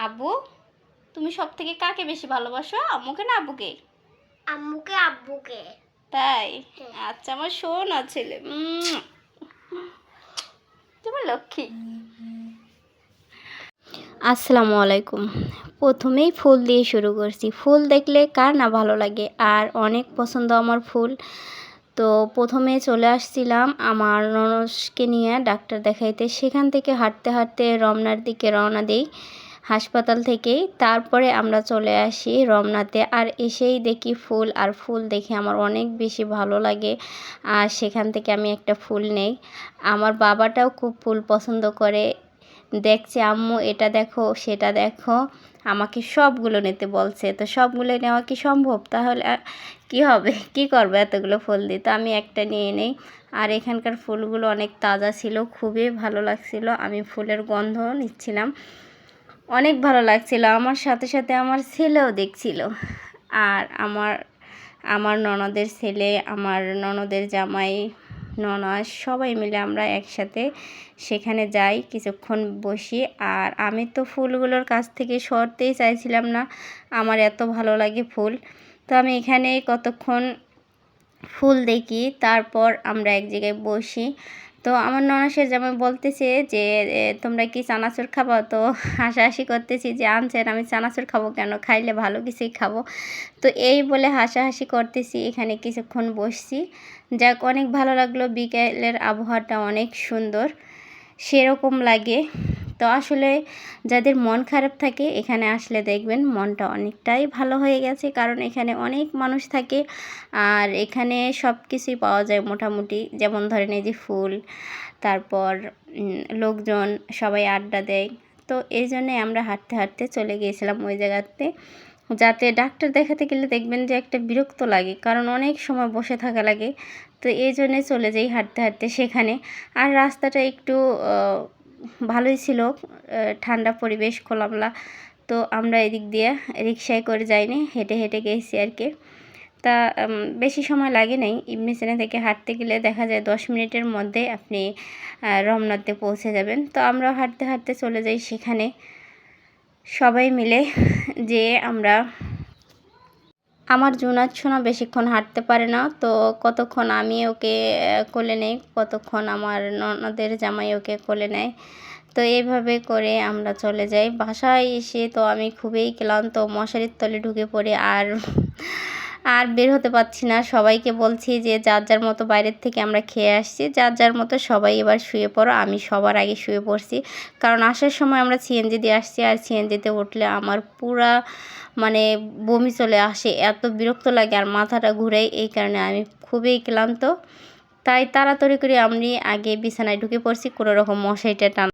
আব্বু, তুমি সব থেকে কাকে বেশি ভালোবাসো, আম্মুকে না আব্বুকে? আম্মুকে। আব্বুকে। তাই? আচ্ছা, আমার সোনা ছেলে, তুমি লক্ষ্মী। আসসালামু আলাইকুম। প্রথমেই ফুল দিয়ে শুরু করছি। ফুল দেখলে কার না ভালো লাগে, আর অনেক পছন্দ আমার ফুল। তো প্রথমে চলে আসছিলাম আমার ননদকে নিয়ে ডাক্তার দেখাইতে। সেখান থেকে হাঁটতে হাঁটতে রমনার দিকে রওনা দিই হাসপাতাল থেকেই। তারপরে আমরা চলে আসি রমনাতে, আর এসেই দেখি ফুল, আর ফুল দেখে আমার অনেক বেশি ভালো লাগে। আর সেখান থেকে আমি একটা ফুল নেই। আমার বাবাটাও খুব ফুল পছন্দ করে। দেখছে আম্মু এটা দেখো সেটা দেখো, আমাকে সবগুলো নিতে বলছে। তো সবগুলো নেওয়া কি সম্ভব? তাহলে কি হবে, কি করবে এতগুলো ফুল দিয়ে? তো আমি একটা নিয়ে নেই। আর এখানকার ফুলগুলো অনেক তাজা ছিল, খুবই ভালো লাগছিল। আমি ফুলের গন্ধ নিচ্ছিলাম, অনেক ভালো লাগছিল। আমার সাথে সাথে আমার ছেলেও দেখছিল। আর আমার ননদের ছেলে, আমার ননদের জামাই, ননদ সবাই মিলে আমরা একসাথে সেখানে যাই, কিছুক্ষণ বসি। আর আমি তো ফুলগুলোর কাছ থেকে সরতেই চাইছিলাম না, আমার এত ভালো লাগে ফুল। তো আমি এখানে কতক্ষণ ফুল দেখি, তারপর আমরা এক জায়গায় বসি। তো আমার ননাসের জামাই বলতেছে যে তোমরা কি চানাচুর খাবো? তো হাসাহাসি করতেছি যে আনছেন, আমি চানাচুর খাবো কেন, খাইলে ভালো কিছুই খাবো। তো এই বলে হাসাহাসি করতেছি, এখানে কিছুক্ষণ বসছি। যাক, অনেক ভালো লাগলো। বিকেলের আবহাওয়াটা অনেক সুন্দর, সেরকম লাগে। তো আসলে যাদের মন খারাপ থাকে এখানে আসলে দেখবেন মনটা অনেকটাই ভালো হয়ে গেছে, কারণ এখানে অনেক মানুষ থাকে। আর এখানে সব কিছুই পাওয়া যায় মোটামুটি, যেমন ধরেন এই যে ফুল, তারপর লোকজন সবাই আড্ডা দেয়। তো এই জন্যে আমরা হাঁটতে হাঁটতে চলে গিয়েছিলাম ওই জায়গাতে। যাতে ডাক্তার দেখাতে গেলে দেখবেন যে একটা বিরক্ত লাগে, কারণ অনেক সময় বসে থাকা লাগে। তো এই জন্যে চলে যাই হাঁটতে হাঁটতে সেখানে। আর রাস্তাটা একটু ভালোই ছিল, ঠান্ডা পরিবেশ, খোলামেলা। তো আমরা এদিক দিয়ে রিক্সায় করে যাইনি, হেঁটে হেঁটে গেছি আর কি। তা বেশি সময় লাগে নাই। ইবনে সিনা থেকে হাঁটতে গেলে দেখা যায় 10 মিনিটের মধ্যে আপনি রমনাতে পৌঁছে যাবেন। তো আমরা হাঁটতে হাঁটতে চলে যাই সেখানে সবাই মিলে। যে আমার জুনাদ সোনা বেশিক্ষণ হাঁটতে পারে না, তো কতক্ষণ আমি ওকে কোলে নেই, কতক্ষণ আমার ননদের জামাই ওকে কোলে নেয়। তো এইভাবে করে আমরা চলে যাই। বাসায় এসে তো আমি খুবই ক্লান্ত, মশারির তলে ঢুকে পড়ি। আর বের হতে পারছি না। সবাইকে বলছি যে যার যার মতো বাইরের থেকে আমরা খেয়ে আসছি, যার যার মতো সবাই এবার শুয়ে পড়ো। আমি সবার আগে শুয়ে পড়ছি, কারণ আসার সময় আমরা সিএনজি দিয়ে আসছি। আর সিএনজিতে উঠলে আমার পুরা মানে বমি চলে আসে, এত বিরক্ত লাগে আর মাথাটা ঘুরে। এই কারণে আমি খুবই ক্লান্ত। তাই তাড়াতাড়ি করে আমি আগে বিছানায় ঢুকে পড়ছি, কোনো রকম মশারিটা টান